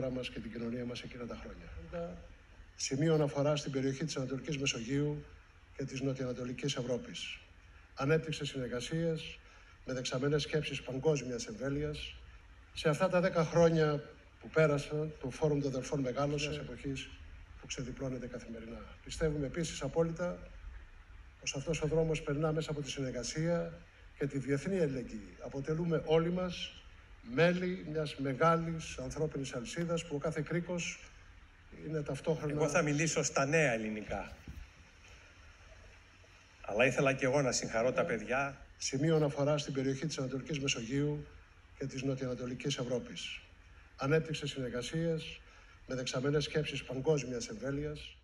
χώρα μας και την κοινωνία μας εκείνα τα χρόνια. Σημείο αναφορά στην περιοχή της Ανατολικής Μεσογείου και της Νοτιοανατολικής Ευρώπης. Ανέπτυξε συνεργασίες με δεξαμενές σκέψεις παγκόσμιας εμβέλειας. Σε αυτά τα 10 χρόνια που πέρασαν, το Φόρουμ των Αδελφών μεγάλωσε, μιας εποχής που ξεδιπλώνεται καθημερινά. Πιστεύουμε επίσης απόλυτα πως αυτός ο δρόμος περνά μέσα από τη συνεργασία και τη διεθνή αλληλεγγύη. Αποτελούμε όλοι μας μέλη μιας μεγάλης ανθρώπινης αλυσίδας που ο κάθε κρίκος είναι ταυτόχρονα... Εγώ θα μιλήσω στα νέα ελληνικά. Αλλά ήθελα και εγώ να συγχαρώ τα παιδιά. Σημείο αναφορά στην περιοχή της Ανατολικής Μεσογείου και της Νοτιοανατολικής Ευρώπης. Ανέπτυξε συνεργασίες με δεξαμενές σκέψεις παγκόσμιας εμβέλειας.